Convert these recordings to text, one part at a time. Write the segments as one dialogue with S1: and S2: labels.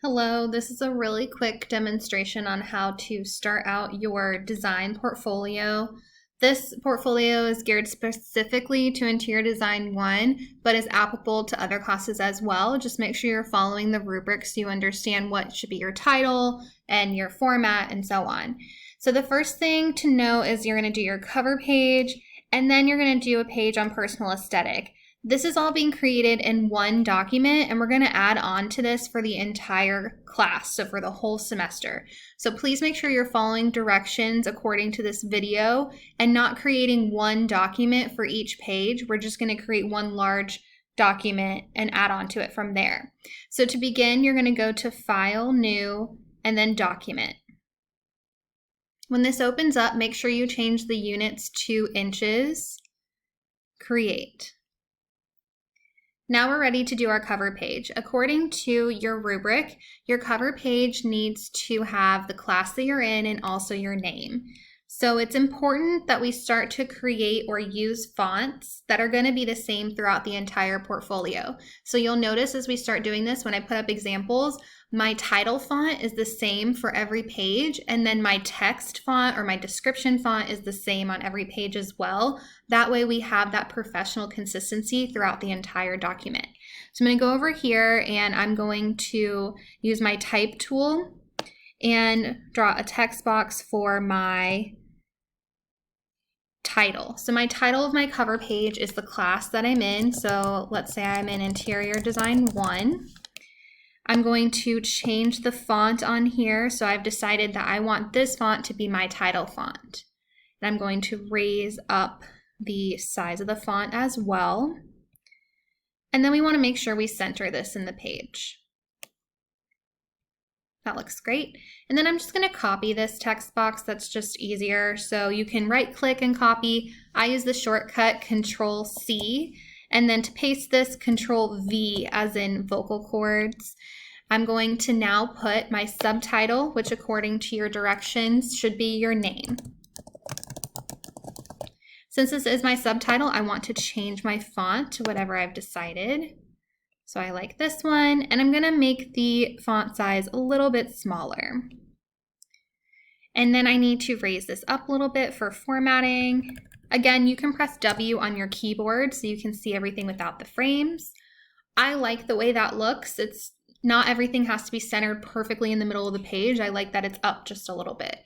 S1: Hello, this is a really quick demonstration on how to start out your design portfolio. This portfolio is geared specifically to Interior Design 1, but is applicable to other classes as well. Just make sure you're following the rubric so you understand what should be your title and your format and so on. So the first thing to know is you're going to do your cover page, and then you're going to do a page on personal aesthetic. This is all being created in one document, and we're going to add on to this for the entire class, so for the whole semester. So please make sure you're following directions according to this video and not creating one document for each page. We're just going to create one large document and add on to it from there. So to begin, you're going to go to File, New, and then Document. When this opens up, make sure you change the units to inches, Create. Now we're ready to do our cover page. According to your rubric, your cover page needs to have the class that you're in and also your name. So it's important that we start to create or use fonts that are going to be the same throughout the entire portfolio. So you'll notice as we start doing this, when I put up examples, my title font is the same for every page, and then my text font or my description font is the same on every page as well. That way we have that professional consistency throughout the entire document. So I'm going to go over here and I'm going to use my type tool and draw a text box for my title. So my title of my cover page is the class that I'm in. So let's say I'm in Interior Design 1. I'm going to change the font on here. So I've decided that I want this font to be my title font. And I'm going to raise up the size of the font as well. And then we want to make sure we center this in the page. That looks great. And then I'm just going to copy this text box. That's just easier. So you can right click and copy. I use the shortcut Control C. And then to paste this, Control V as in vocal cords. I'm going to now put my subtitle, which according to your directions should be your name. Since this is my subtitle, I want to change my font to whatever I've decided. So I like this one, and I'm going to make the font size a little bit smaller. And then I need to raise this up a little bit for formatting. Again, you can press W on your keyboard so you can see everything without the frames. I like the way that looks. It's not everything has to be centered perfectly in the middle of the page. I like that it's up just a little bit.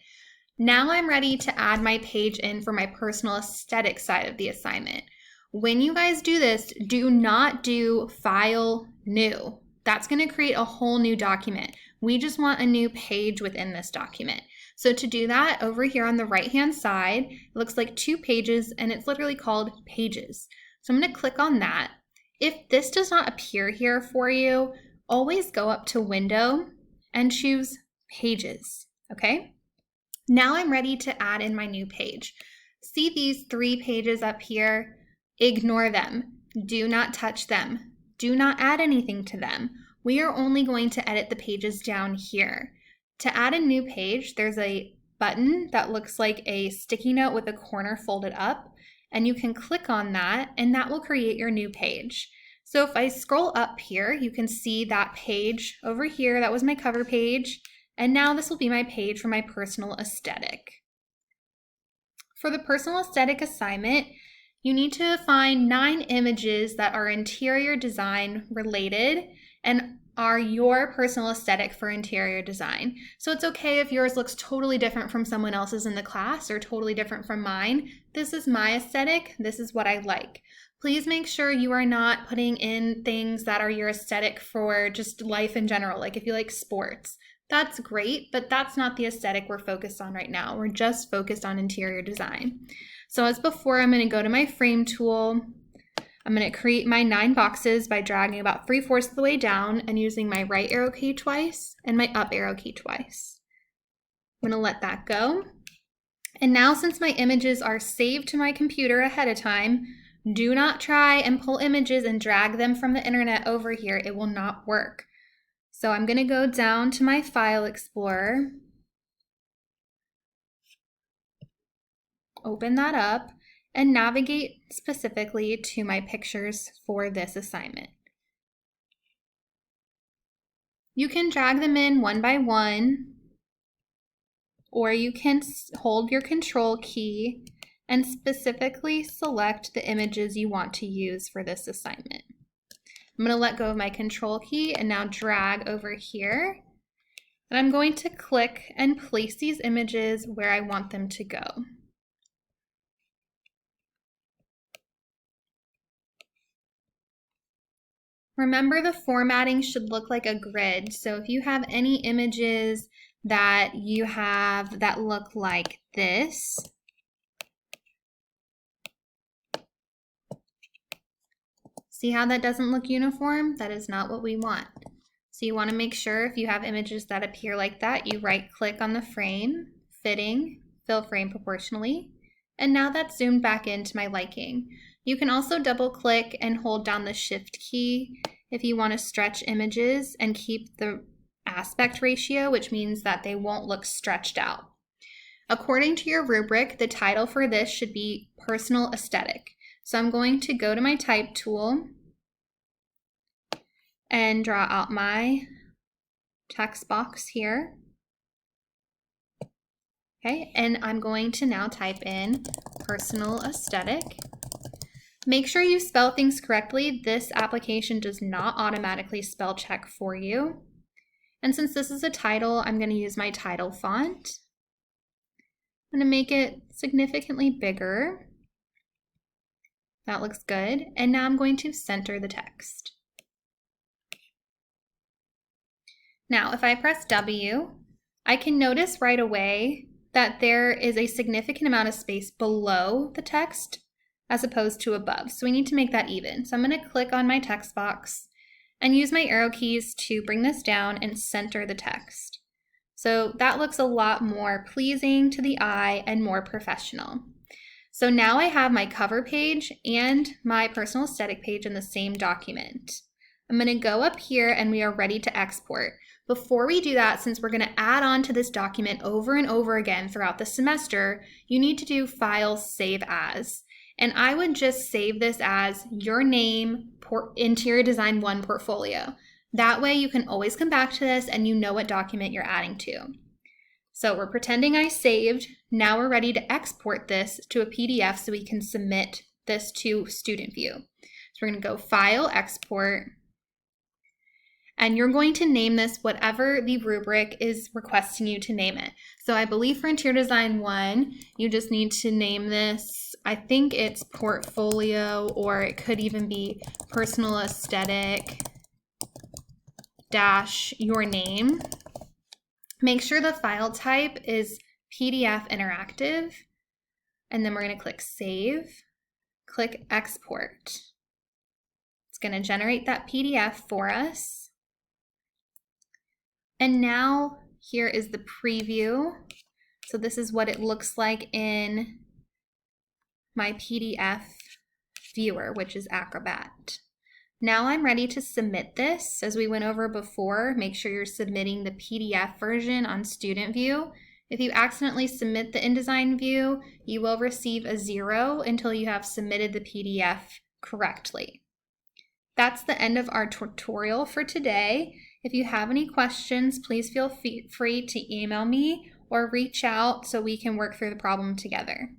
S1: Now I'm ready to add my page in for my personal aesthetic side of the assignment. When you guys do this, do not do File, New. That's going to create a whole new document. We just want a new page within this document. So to do that, over here on the right-hand side, it looks like 2 pages, and it's literally called Pages. So I'm going to click on that. If this does not appear here for you, always go up to Window and choose Pages, okay? Now I'm ready to add in my new page. See these 3 pages up here? Ignore them. Do not touch them. Do not add anything to them. We are only going to edit the pages down here. To add a new page, there's a button that looks like a sticky note with a corner folded up, and you can click on that, and that will create your new page. So if I scroll up here, you can see that page over here. That was my cover page, and now this will be my page for my personal aesthetic. For the personal aesthetic assignment, you need to find 9 images that are interior design related and are your personal aesthetic for interior design. So it's okay if yours looks totally different from someone else's in the class or totally different from mine. This is my aesthetic. This is what I like. Please make sure you are not putting in things that are your aesthetic for just life in general. Like if you like sports, that's great, but that's not the aesthetic we're focused on right now. We're just focused on interior design. So as before, I'm going to go to my frame tool. I'm going to create my 9 boxes by dragging about 3/4 of the way down and using my right arrow key twice and my up arrow key twice. I'm going to let that go. And now since my images are saved to my computer ahead of time, do not try and pull images and drag them from the internet over here. It will not work. So I'm going to go down to my File Explorer, open that up, and navigate specifically to my pictures for this assignment. You can drag them in one by one, or you can hold your control key and specifically select the images you want to use for this assignment. I'm going to let go of my control key and now drag over here. And I'm going to click and place these images where I want them to go. Remember, the formatting should look like a grid. So if you have any images that you have that look like this, see how that doesn't look uniform? That is not what we want. So you want to make sure if you have images that appear like that, you right click on the frame, fitting, fill frame proportionally. And now that's zoomed back into my liking. You can also double click and hold down the shift key if you want to stretch images and keep the aspect ratio, which means that they won't look stretched out. According to your rubric, the title for this should be personal aesthetic. So I'm going to go to my type tool and draw out my text box here. Okay, and I'm going to now type in personal aesthetic. Make sure you spell things correctly. This application does not automatically spell check for you. And since this is a title, I'm going to use my title font. I'm going to make it significantly bigger. That looks good. And now I'm going to center the text. Now, if I press W, I can notice right away that there is a significant amount of space below the text as opposed to above. So we need to make that even. So I'm going to click on my text box and use my arrow keys to bring this down and center the text. So that looks a lot more pleasing to the eye and more professional. So now I have my cover page and my personal aesthetic page in the same document. I'm going to go up here and we are ready to export. Before we do that, since we're going to add on to this document over and over again throughout the semester, you need to do File Save As. And I would just save this as your name, Interior Design 1 portfolio. That way you can always come back to this and you know what document you're adding to. So we're pretending I saved. Now we're ready to export this to a PDF so we can submit this to Student View. So we're going to go File, Export, and you're going to name this whatever the rubric is requesting you to name it. So I believe for Interior Design 1, you just need to name this, I think it's Portfolio, or it could even be Personal Aesthetic dash your name. Make sure the file type is PDF Interactive, and then we're going to click Save, click Export. It's going to generate that PDF for us. And now here is the preview. So this is what it looks like in my PDF viewer, which is Acrobat. Now I'm ready to submit this. As we went over before, make sure you're submitting the PDF version on Student View. If you accidentally submit the InDesign view, you will receive a 0 until you have submitted the PDF correctly. That's the end of our tutorial for today. If you have any questions, please feel free to email me or reach out so we can work through the problem together.